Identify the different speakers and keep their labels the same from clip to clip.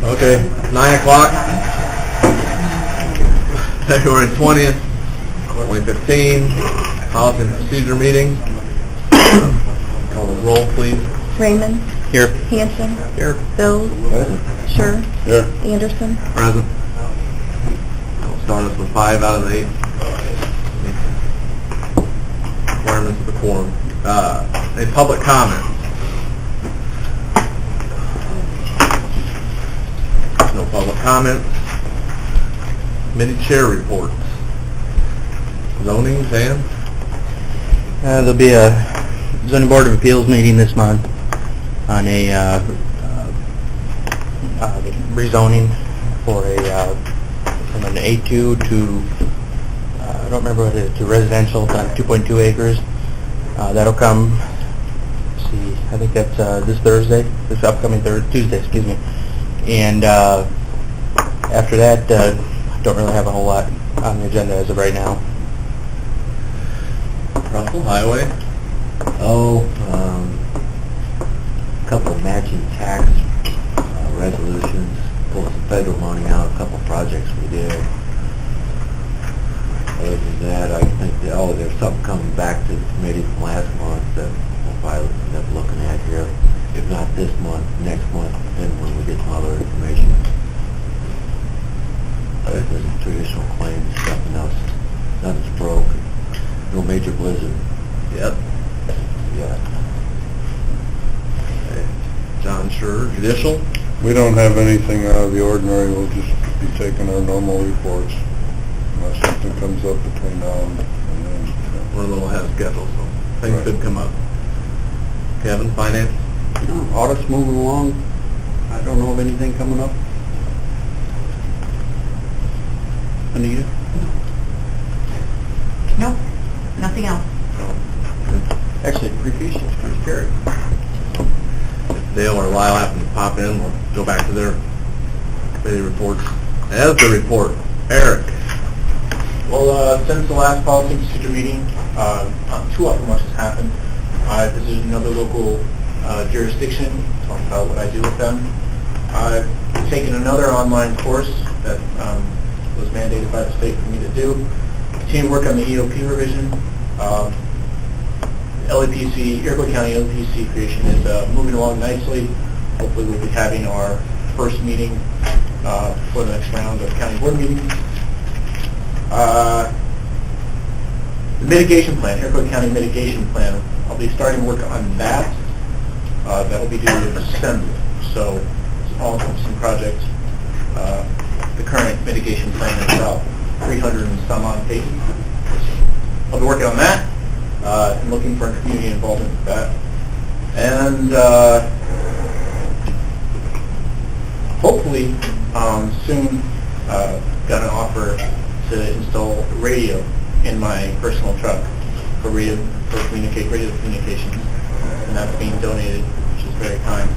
Speaker 1: Okay, 9 o'clock, February 20th, 2015, policy and procedure meeting. Call the roll, please.
Speaker 2: Raymond.
Speaker 1: Here.
Speaker 2: Hanson.
Speaker 1: Here.
Speaker 2: Bills.
Speaker 1: Present.
Speaker 2: Sure.
Speaker 1: Here.
Speaker 2: Anderson.
Speaker 1: Present. I'll start us with 5 out of the 8 requirements of the quorum. Any public comment? No public comment. Committee chair reports. Zoning, Dan?
Speaker 3: There'll be a zoning board of appeals meeting this month on a rezoning for a from an A2 to I don't remember what it is, to residential. It's on 2.2 acres. That'll come. Let's see, I think that's this Thursday, this upcoming Tuesday, excuse me. And after that, don't really have a whole lot on the agenda as of right now.
Speaker 1: Russell, highway?
Speaker 4: A couple of matching tax resolutions, pulled some federal money out, a couple of projects we did. Other than that, I think that, there's something coming back to the committee from last month that we'll probably end up looking at here. If not this month, next month, then when we get some other information. Other than traditional claims, nothing else. Nothing's broke. No major blizzard.
Speaker 1: Yep.
Speaker 4: Yeah.
Speaker 1: Okay. John Schur, judicial?
Speaker 5: We don't have anything out of the ordinary. We'll just be taking our normal reports unless something comes up between now and then.
Speaker 1: We're a little ahead of schedule, so things could come up. Kevin, finance?
Speaker 6: Audit's moving along. I don't know of anything coming up. Anita?
Speaker 2: No, nothing else.
Speaker 6: Actually, pre-fish is pretty scary.
Speaker 1: If Dale or Lyle happen to pop in, we'll go back to their committee reports. As the report, Eric?
Speaker 3: Well, since the last policy and procedure meeting, not too often much has happened. I visited another local jurisdiction, talked about what I do with them. I've taken another online course that was mandated by the state for me to do. Continue to work on the EOP revision. LAPC, Iroquois County LAPC creation is moving along nicely. Hopefully we'll be having our first meeting for the next round of county board meetings. The mitigation plan, Iroquois County mitigation plan, I'll be starting work on that. That'll be due in December. So it's an all-encompassing project. The current mitigation plan is about 300 and some odd pages. I'll be working on that and looking for community involvement with that. And hopefully soon got an offer to install radio in my personal truck for radio communications, and that's being donated, which is very kind.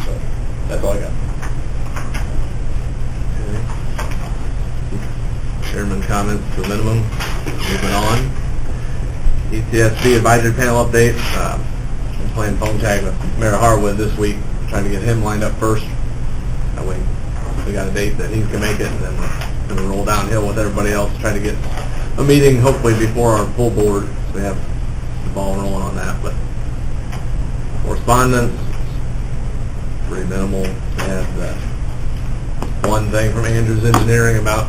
Speaker 3: So that's all I got.
Speaker 1: Chairman comments to the minimum. Moving on. ECSB advisory panel update. I'm playing phone tag with Mayor Harwood this week, trying to get him lined up first. That way we got a date that he can make it, and then we're going to roll downhill with everybody else, try to get a meeting hopefully before our full board, so we have the ball rolling on that. But correspondence, pretty minimal. We had one thing from Andrews Engineering about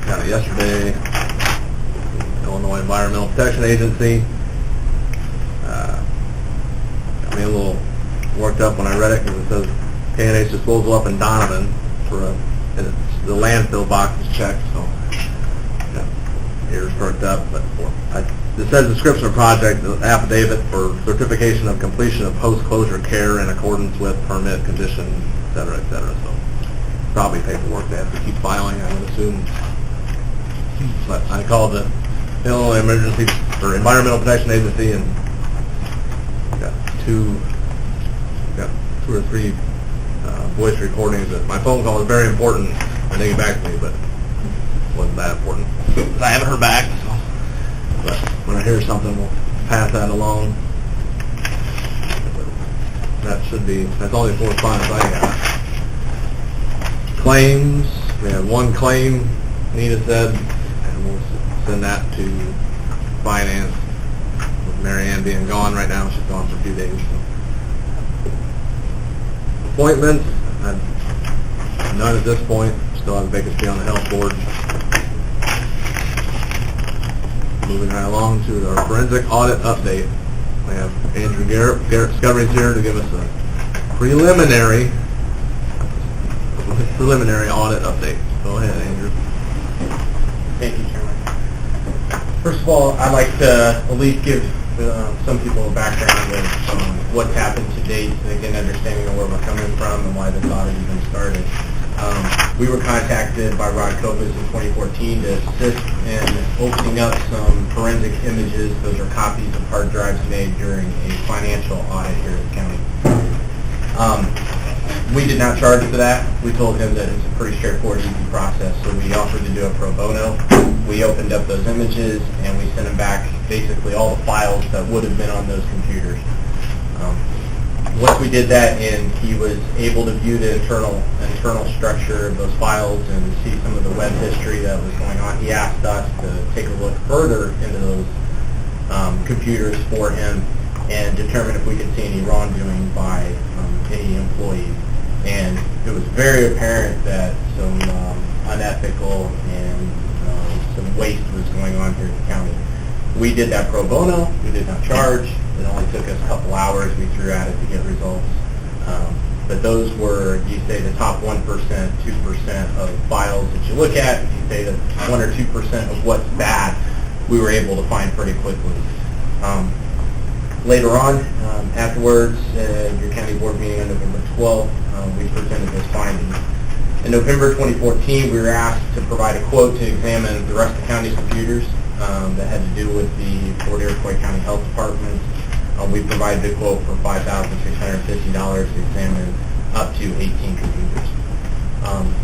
Speaker 1: got it yesterday, Illinois Environmental Protection Agency. Got me a little worked up when I read it because it says K&H disposal up in Donovan for and it's, the landfill box is checked, so ears perked up. But it says description of project, the affidavit for certification of completion of post-closure care in accordance with permit conditions, et cetera, et cetera. So probably paperwork they have to keep filing, I would assume. But I called the Illinois Emergency or Environmental Protection Agency and got two or three voice recordings. That my phone call was very important when they get back to me, but wasn't that important. I haven't heard back, so, but when I hear something, we'll pass that along. That's all the correspondence I got. Claims, we have one claim, Nita said, and we'll send that to finance. With Mary Ann being gone right now, she's gone for a few days. So. Appointments, none at this point. Still have a vacancy on the health board. Moving right along to our forensic audit update. We have Andrew Garrett Discovery's here to give us a preliminary audit update. Go ahead, Andrew.
Speaker 7: Thank you, Chairman. First of all, I'd like to at least give some people a background of what's happened to date, so they get an understanding of where we're coming from and why this audit even started. We were contacted by Rod Kopis in 2014 to assist in opening up some forensic images. Those are copies of hard drives made during a financial audit here at the county. We did not charge for that. We told him that it's a pretty straightforward, easy process, so we offered to do it pro bono. We opened up those images and we sent him back basically all the files that would have been on those computers. Once we did that and he was able to view the internal structure of those files and see some of the web history that was going on, he asked us to take a look further into those computers for him and determine if we could see any wrongdoing by any employees. And it was very apparent that some unethical and some waste was going on here in the county. We did that pro bono. We did not charge. It only took us a couple hours. We threw at it to get results. But those were, you say, the top 1%, 2% of files that you look at. If you say that 1 or 2% of what's bad, we were able to find pretty quickly. Later on, afterwards, your county board meeting on November 12th, we presented this finding. In November 2014, we were asked to provide a quote to examine the rest of the county's computers that had to do with the Fort Iroquois County Health Department. We provided a quote for $5,650 to examine up to 18 computers.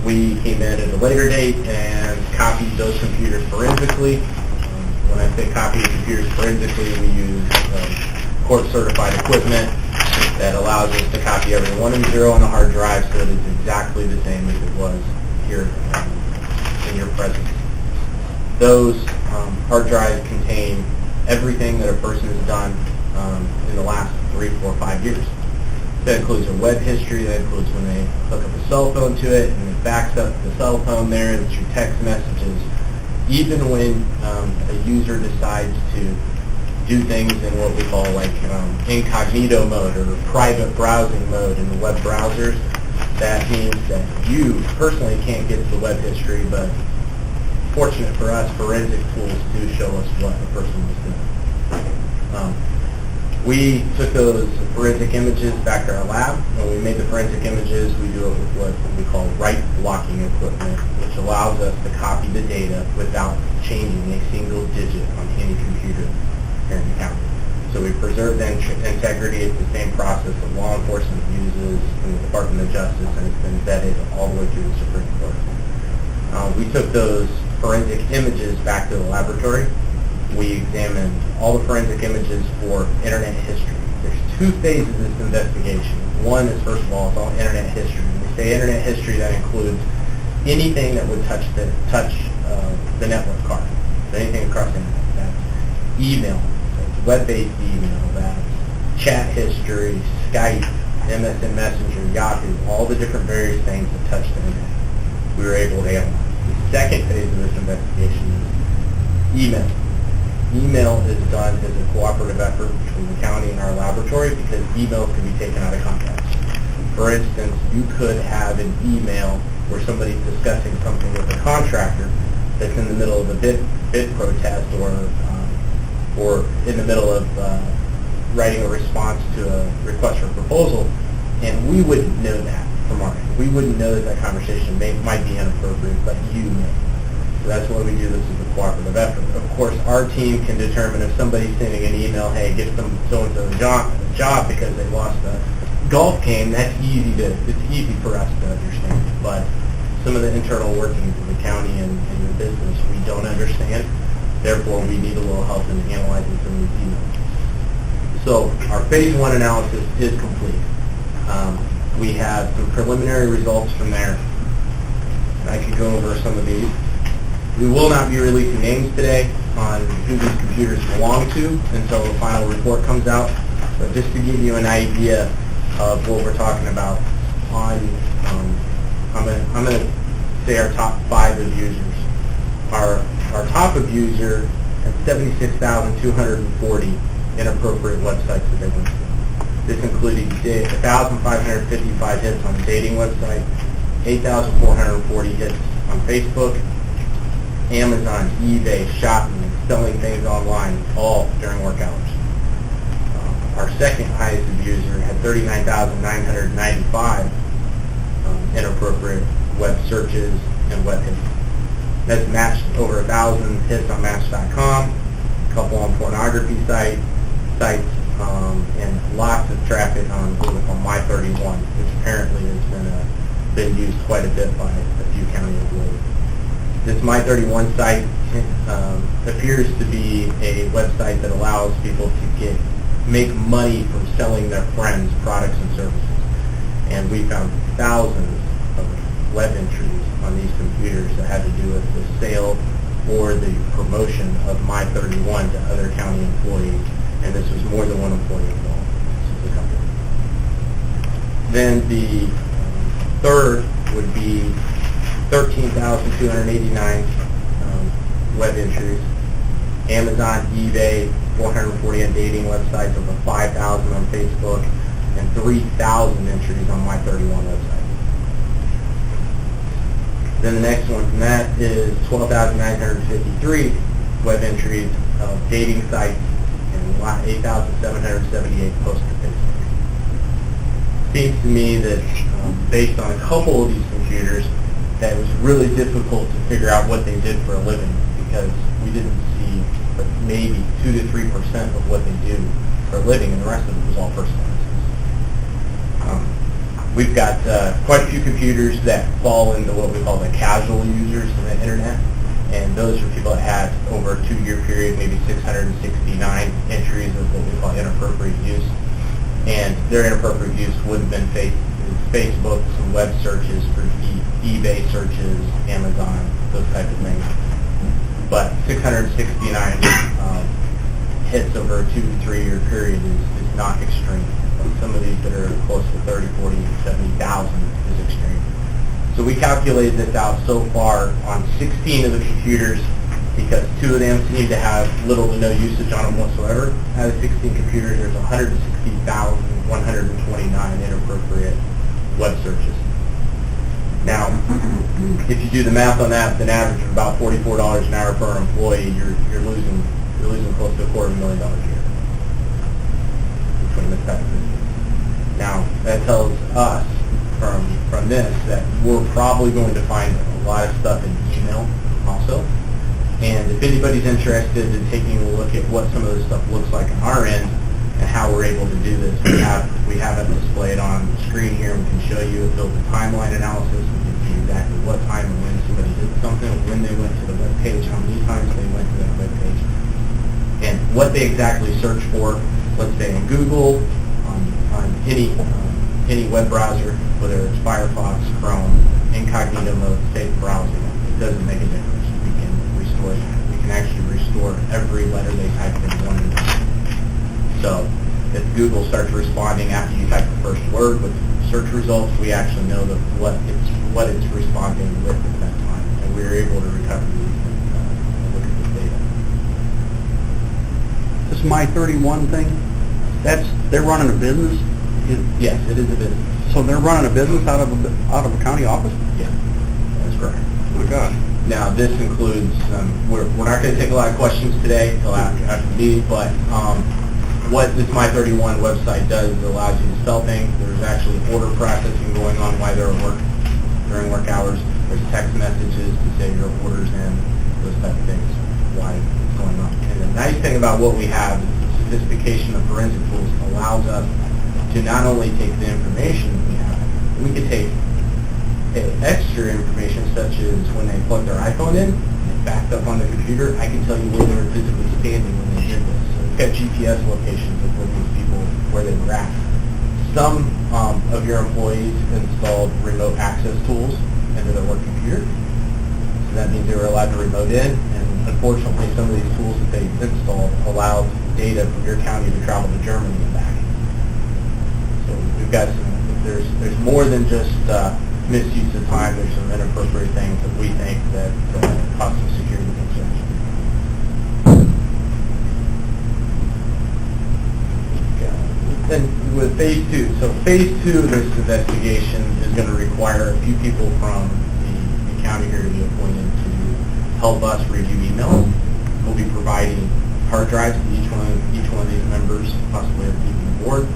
Speaker 7: We came in at a later date and copied those computers forensically. When I say copy the computers forensically, we use court-certified equipment that allows us to copy every 1 and 0 on the hard drive so that it's exactly the same as it was here in your presence. Those hard drives contain everything that a person has done in the last 3, 4, 5 years. That includes their web history, that includes when they hook up a cell phone to it and it backs up the cell phone there, that's your text messages. Even when a user decides to do things in what we call like incognito mode or private browsing mode in the web browsers, that means that you personally can't get to the web history, but fortunate for us, forensic tools do show us what the person was doing. We took those forensic images back to our lab. When we made the forensic images, we do it with what we call write blocking equipment, which allows us to copy the data without changing a single digit on any computer here in the county. So we preserve the integrity. It's the same process that law enforcement uses in the Department of Justice, and it's been vetted all the way through the Supreme Court. We took those forensic images back to the laboratory. We examined all the forensic images for internet history. There's 2 phases of this investigation. One is, first of all, it's all internet history. When we say internet history, that includes anything that would touch the network card. So anything across the internet. That's email, that's web-based email, that's chat history, Skype, MSN Messenger, Yahoo, all the different various things that touch the internet. We were able to analyze. The second phase of this investigation is email. Email is done as a cooperative effort between the county and our laboratory because emails can be taken out of context. For instance, you could have an email where somebody's discussing something with a contractor that's in the middle of a bid protest or in the middle of writing a response to a request for proposal, and we wouldn't know that from our end. We wouldn't know that conversation might be inappropriate, but you know. So that's why we do this as a cooperative effort. Of course, our team can determine if somebody's sending an email, hey, get them so-and-so a job because they lost a golf game, it's easy for us to understand. But some of the internal workings of the county and your business, understand. Therefore, we need a little help in analyzing some of these emails. So our phase 1 analysis is complete. We have some preliminary results from there. I could go over some of these. We will not be releasing names today on who these computers belong to until the final report comes out. But just to give you an idea of what we're talking about, I'm going to say our top 5 of users. Our top of user had 76,240 inappropriate websites that they went to. This included 1,555 hits on a dating website, 8,440 hits on Facebook, Amazon, eBay, shopping, selling things online, all during work hours. Our second highest user had 39,995 inappropriate web searches and web hits. That's matched over 1,000 hits on Match.com, a couple on pornography sites, and lots of traffic on what we call My31, which apparently has been used quite a bit by a few county employees. This My31 site appears to be a website that allows people to make money from selling their friends products and services. And we found thousands of web entries on these computers that had to do with the sale or the promotion of My31 to other county employees. And this was more than one employee involved. This is the company. Then the third would be 13,289 web entries. Amazon, eBay, 440 on dating websites, over 5,000 on Facebook, and 3,000 entries on My31 website. Then the next one from that is 12,953 web entries of dating sites and 8,778 posts to Facebook. Seems to me that based on a couple of these computers, that it was really difficult to figure out what they did for a living because we didn't see but maybe 2 to 3% of what they do for a living, and the rest of it was all personal business. We've got quite a few computers that fall into what we call the casual users of the internet, and those are people that had over a 2-year period, maybe 669 entries of what we call inappropriate use, and their inappropriate use would have been Facebook, some web searches for eBay searches, Amazon, those type of things. But 669 hits over a 2 to 3 year period is not extreme. Some of these that are close to 30, 40, 70,000 is extreme. So we calculated this out so far on 16 of the computers because 2 of them seem to have little to no usage on them whatsoever. Out of 16 computers, there's 160,129 inappropriate web searches. Now, if you do the math on that, with an average of about $44 an hour per employee, you're losing close to $250,000 a year between the sectors. Now, that tells us from this that we're probably going to find a lot of stuff in email also. And if anybody's interested in taking a look at what some of this stuff looks like on our end and how we're able to do this, we have it displayed on the screen here. We can show you. It builds a timeline analysis. We can see exactly what time and when somebody did something, when they went to the web page, how many times they went to that web page, and what they exactly search for. Let's say in Google, on any web browser, whether it's Firefox, Chrome, incognito mode, safe browsing, it doesn't make a difference. We can actually restore every letter they typed in one and one. So if Google starts responding after you type the first word with search results, we actually know that what it's responding with at that time, and we are able to recover these and look at this data.
Speaker 6: This My31 thing, they're running a business?
Speaker 7: Yes, it is a business.
Speaker 6: So they're running a business out of a county office?
Speaker 7: Yeah, that's correct.
Speaker 6: Oh my God.
Speaker 7: Now, this includes, we're not going to take a lot of questions today until after the meeting, but what this My31 website does is it allows you to sell things. There's actually order processing going on while they're at work, during work hours. There's text messages to say your order's in, those type of things, why it's going on. And the nice thing about what we have is the sophistication of forensic tools allows us to not only take the information that we have, we could take extra information such as when they plug their iPhone in, it backs backed up on the computer, I can tell you where they were physically standing when they did this. So we've got GPS locations of where these people, where they were at. Some of your employees installed remote access tools into their work computer. So that means they were allowed to remote in, and unfortunately some of these tools that they installed allowed data from your county to travel to Germany and back. So we've got some, there's more than just misuse of time. There's some inappropriate things that we think that cause some security concerns. Then with phase 2, so phase 2 of this investigation is going to require a few people from the county here to be appointed to help us review emails. We'll be providing hard drives to each one of these members, possibly of the board.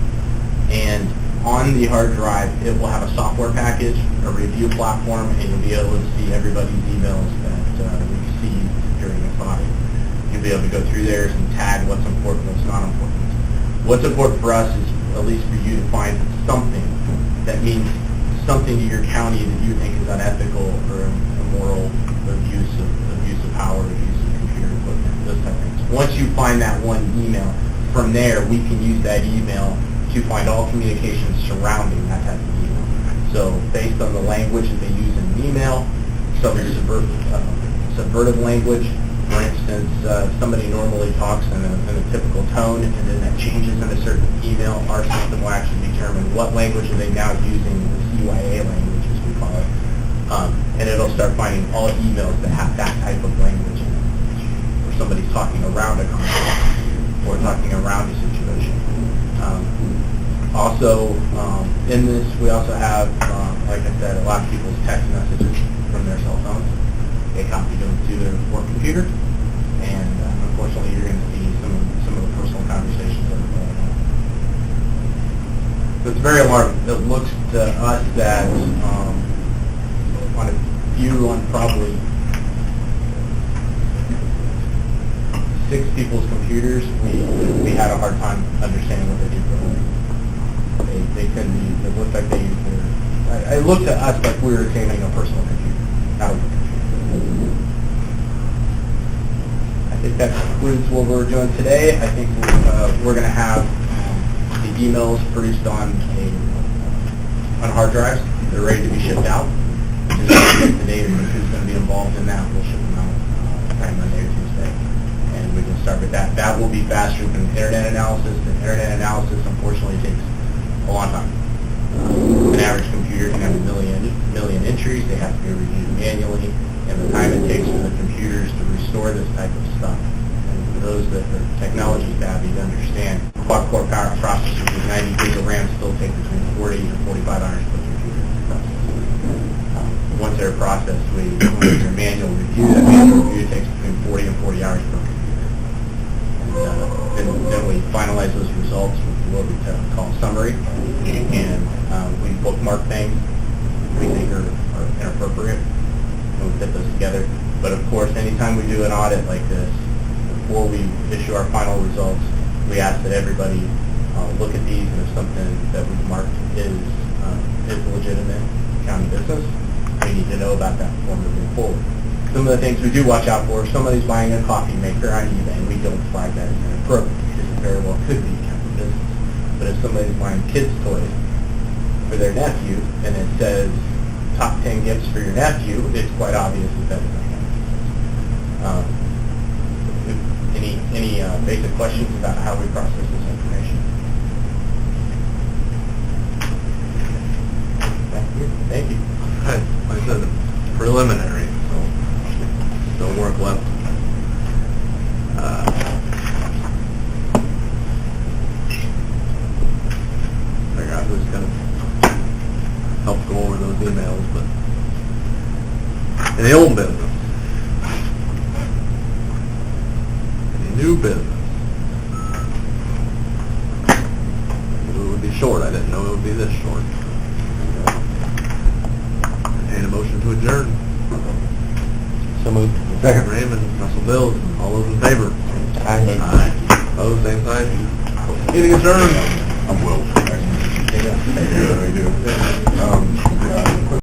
Speaker 7: And on the hard drive, it will have a software package, a review platform, and you'll be able to see everybody's emails that we received during this audit. You'll be able to go through there and tag what's important, what's not important. What's important for us is at least for you to find something that means something to your county that you think is unethical or immoral, abuse of power, abuse of computer equipment, those type of things. Once you find that one email, from there we can use that email to find all communications surrounding that type of email. So based on the language that they use in the email, some subvertive language. For instance, somebody normally talks in a typical tone, and then that changes in a certain email. Our system will actually determine what language are they now using, the CYA language, as we call it, and it'll start finding all emails that have that type of language in it, where somebody's talking around a conflict or talking around a situation. Also, in this, we also have, like I said, a lot of people's text messages from their cell phones. They copy them to their work computer, and unfortunately, you're going to see some of the personal conversations that are going on. So it's very alarming. It looks to us that on a few, on probably 6 people's computers, we had a hard time understanding what they do for a living. They couldn't use, it looked like they used their, it looked to us like we were examining a personal computer, not a work computer. I think that concludes what we're doing today. I think we're going to have the emails produced on hard drives. They're ready to be shipped out. The date of who's going to be involved in that, we'll ship them out probably Monday or Tuesday. And we can start with that. That will be faster than internet analysis. The internet analysis, unfortunately, takes a long time. An average computer can have a million entries. They have to be reviewed manually. And the time it takes for the computers to restore this type of stuff. And for those that are technology savvy to understand, quad-core power processors with 90 gigs of RAM still take between 40 to 45 hours per computer to process. Once they're processed, we do a manual review. That manual review takes between 40 and 40 hours per computer. And then we finalize those results with what we call summary, and we bookmark things we think are inappropriate. And we put those together. But of course, anytime we do an audit like this, before we issue our final results, we ask that everybody look at these, and if something that we've marked is legitimate county business, we need to know about that before moving forward. Some of the things we do watch out for, if somebody's buying a coffee maker on eBay, we don't flag that as inappropriate, because it very well could be county business. But if somebody's buying kids' toys for their nephew, and it says top 10 gifts for your nephew, it's quite obvious that that is not any basic questions about how we process this information? Thank you.
Speaker 1: Okay, like I said, preliminary, so still work left. Figure out who's going to help go over those emails, but in the old business, in the new business, it would be short. I didn't know it would be this short. And a motion to adjourn.
Speaker 4: So moved.
Speaker 1: Second. Raymond, Russell Bills, all those in favor? Aye. Opposed, same sign. Meeting adjourned.
Speaker 5: I'm Will. Yeah, I do.